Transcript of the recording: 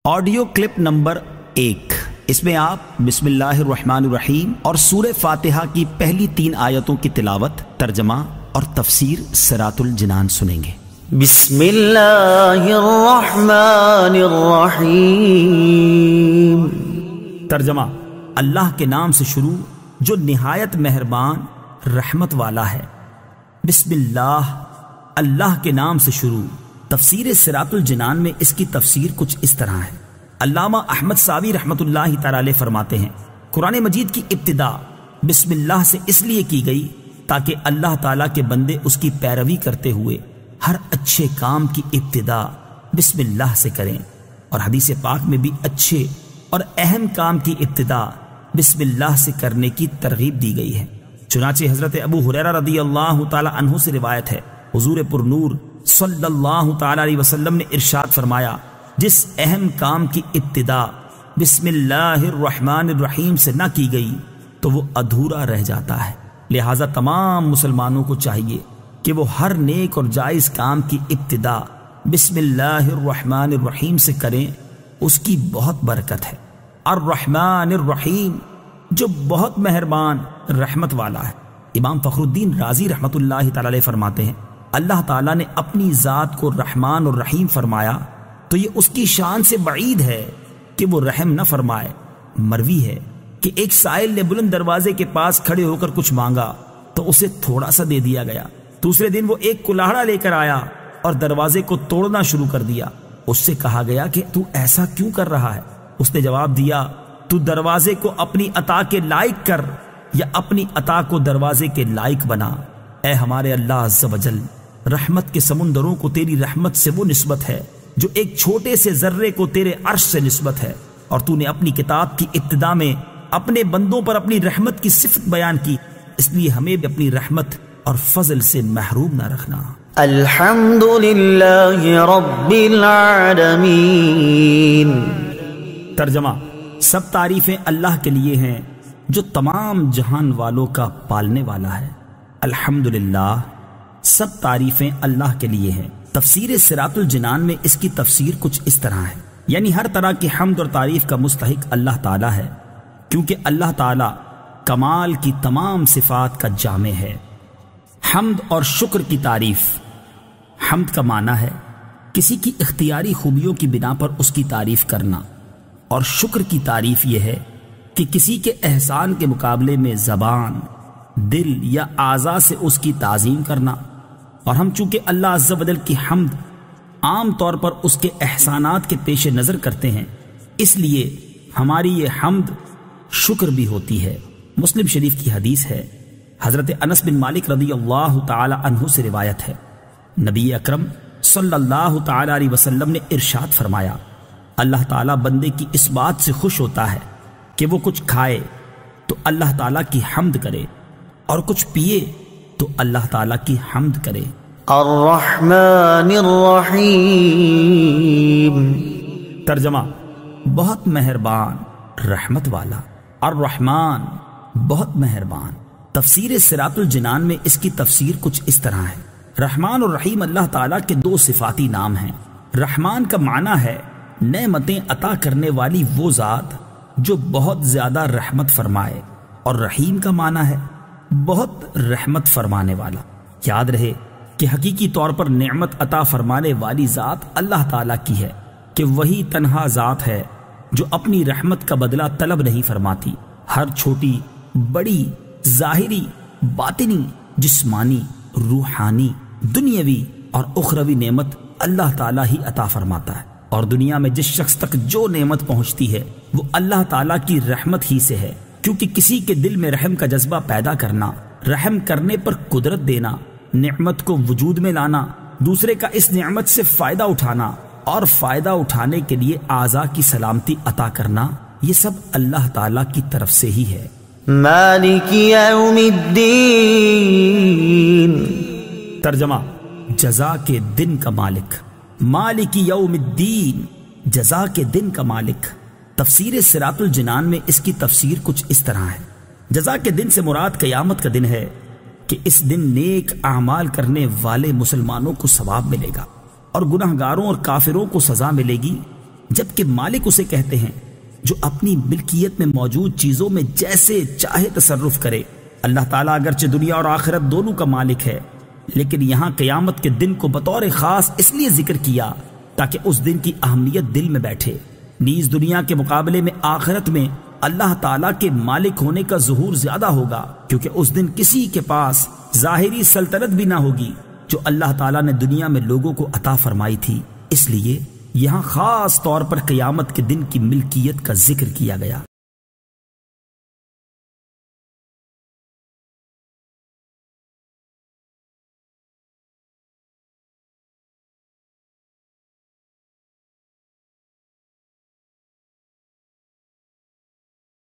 Audio clip number 1، اس میں آپ بسم اللہ الرحمن الرحیم اور سورہ فاتحہ کی پہلی 3 آیتوں کی تلاوت، ترجمہ اور تفسیر صراط الجنان سنیں گے۔ بسم اللہ الرحمن الرحیم۔ ترجمہ: اللہ کے نام سے شروع جو نہایت مہربان رحمت والا ہے۔ بسم اللہ، اللہ کے نام سے شروع۔ تفسیر صراط الجنان میں اس کی تفسیر کچھ اس طرح ہے۔ علامہ احمد ساوی رحمۃ اللہ تعالی علیہ فرماتے ہیں، قرآن مجید کی ابتدا بسم اللہ سے اس لیے کی گئی تاکہ اللہ تعالیٰ کے بندے اس کی پیروی کرتے ہوئے ہر اچھے کام کی ابتدا بسم اللہ سے کریں، اور حدیث پاک میں بھی اچھے اور اہم کام کی ابتدا بسم اللہ سے کرنے کی ترغیب دی گئی ہے۔ چنانچہ حضرت ابو ہریرہ رضی اللہ تعالی عنہ سے روایت ہے، حضور پر نور صلی اللہ تعالی علیہ وسلم نے ارشاد فرمایا، جس اہم کام کی ابتدا بسم اللہ الرحمن الرحیم سے نہ کی گئی تو وہ ادھورا رہ جاتا ہے۔ لہٰذا تمام مسلمانوں کو چاہیے کہ وہ ہر نیک اور جائز کام کی ابتدا بسم اللہ الرحمن الرحیم سے کریں، اس کی بہت برکت ہے۔ الرحمن الرحیم، جو بہت مہربان رحمت والا ہے۔ امام فخر الدین رازی رحمۃ اللہ تعالی علیہ فرماتے ہیں، اللہ تعالیٰ نے اپنی ذات کو رحمان اور رحیم فرمایا تو یہ اس کی شان سے بعید ہے کہ وہ رحم نہ فرمائے۔ مروی ہے کہ ایک سائل نے بلند دروازے کے پاس کھڑے ہو کر کچھ مانگا تو اسے تھوڑا سا دے دیا گیا۔ دوسرے دن وہ ایک کلاہڑا لے کر آیا اور دروازے کو توڑنا شروع کر دیا۔ اس سے کہا گیا کہ تو ایسا کیوں کر رہا ہے؟ اس نے جواب دیا، تو دروازے کو اپنی عطا کے لائق کر یا اپنی عطا کو دروازے کے لائق بنا۔ اے ہمارے اللہ عز و جل، رحمت کے سمندروں کو تیری رحمت سے وہ نسبت ہے جو ایک چھوٹے سے ذرے کو تیرے عرش سے نسبت ہے، اور تو نے اپنی کتاب کی ابتدا میں اپنے بندوں پر اپنی رحمت کی صفت بیان کی، اس لیے ہمیں بھی اپنی رحمت اور فضل سے محروم نہ رکھنا۔ الحمد للہ رب العالمین۔ ترجمہ: سب تعریفیں اللہ کے لیے ہیں جو تمام جہان والوں کا پالنے والا ہے۔ الحمدللہ، سب تعریفیں اللہ کے لیے ہیں۔ تفسیر صراط الجنان میں اس کی تفسیر کچھ اس طرح ہے، یعنی ہر طرح کی حمد اور تعریف کا مستحق اللہ تعالیٰ ہے، کیونکہ اللہ تعالیٰ کمال کی تمام صفات کا جامع ہے۔ حمد اور شکر کی تعریف۔ حمد کا معنی ہے کسی کی اختیاری خوبیوں کی بنا پر اس کی تعریف کرنا، اور شکر کی تعریف یہ ہے کہ کسی کے احسان کے مقابلے میں زبان، دل یا اعضاء سے اس کی تعظیم کرنا۔ اور ہم چونکہ اللہ عز و جل کی حمد عام طور پر اس کے احسانات کے پیش نظر کرتے ہیں، اس لیے ہماری یہ حمد شکر بھی ہوتی ہے۔ مسلم شریف کی حدیث ہے، حضرت انس بن مالک رضی اللہ تعالی عنہ سے روایت ہے، نبی اکرم صلی اللہ تعالی علیہ وسلم نے ارشاد فرمایا، اللہ تعالیٰ بندے کی اس بات سے خوش ہوتا ہے کہ وہ کچھ کھائے تو اللہ تعالیٰ کی حمد کرے، اور کچھ پیے تو اللہ تعالیٰ کی حمد کرے۔ الرحمن الرحیم۔ ترجمہ: بہت مہربان رحمت والا۔ الرحمن، بہت مہربان۔ تفسیر صراط الجنان میں اس کی تفسیر کچھ اس طرح ہے، رحمان اور رحیم اللہ تعالیٰ کے 2 صفاتی نام ہیں۔ رحمان کا معنی ہے نعمتیں عطا کرنے والی وہ ذات جو بہت زیادہ رحمت فرمائے، اور رحیم کا معنی ہے بہت رحمت فرمانے والا۔ یاد رہے کہ حقیقی طور پر نعمت عطا فرمانے والی ذات اللہ تعالیٰ کی ہے، کہ وہی تنہا ذات ہے جو اپنی رحمت کا بدلہ طلب نہیں فرماتی۔ ہر چھوٹی بڑی، ظاہری، باطنی، جسمانی، روحانی، دنیاوی اور اخروی نعمت اللہ تعالیٰ ہی عطا فرماتا ہے، اور دنیا میں جس شخص تک جو نعمت پہنچتی ہے وہ اللہ تعالیٰ کی رحمت ہی سے ہے، کیونکہ کسی کے دل میں رحم کا جذبہ پیدا کرنا، رحم کرنے پر قدرت دینا، نعمت کو وجود میں لانا، دوسرے کا اس نعمت سے فائدہ اٹھانا اور فائدہ اٹھانے کے لیے اعضاء کی سلامتی عطا کرنا، یہ سب اللہ تعالیٰ کی طرف سے ہی ہے۔ مالک یوم الدین۔ ترجمہ: جزا کے دن کا مالک۔ مالک یوم الدین، جزا کے دن کا مالک۔ تفسیر صراط الجنان میں اس کی تفسیر کچھ اس طرح ہے، جزا کے دن سے مراد قیامت کا دن ہے کہ اس دن نیک اعمال کرنے والے مسلمانوں کو ثواب ملے گا، اور گناہگاروں اور کافروں کو سزا ملے گی۔ جبکہ مالک اسے کہتے ہیں جو اپنی ملکیت میں موجود چیزوں میں جیسے چاہے تصرف کرے۔ اللہ تعالیٰ اگرچہ دنیا اور آخرت دونوں کا مالک ہے، لیکن یہاں قیامت کے دن کو بطور خاص اس لیے ذکر کیا تاکہ اس دن کی اہمیت دل میں بیٹھے۔ نیز دنیا کے مقابلے میں آخرت میں اللہ تعالیٰ کے مالک ہونے کا ظہور زیادہ ہوگا، کیونکہ اس دن کسی کے پاس ظاہری سلطنت بھی نہ ہوگی جو اللہ تعالیٰ نے دنیا میں لوگوں کو عطا فرمائی تھی۔ اس لیے یہاں خاص طور پر قیامت کے دن کی ملکیت کا ذکر کیا گیا۔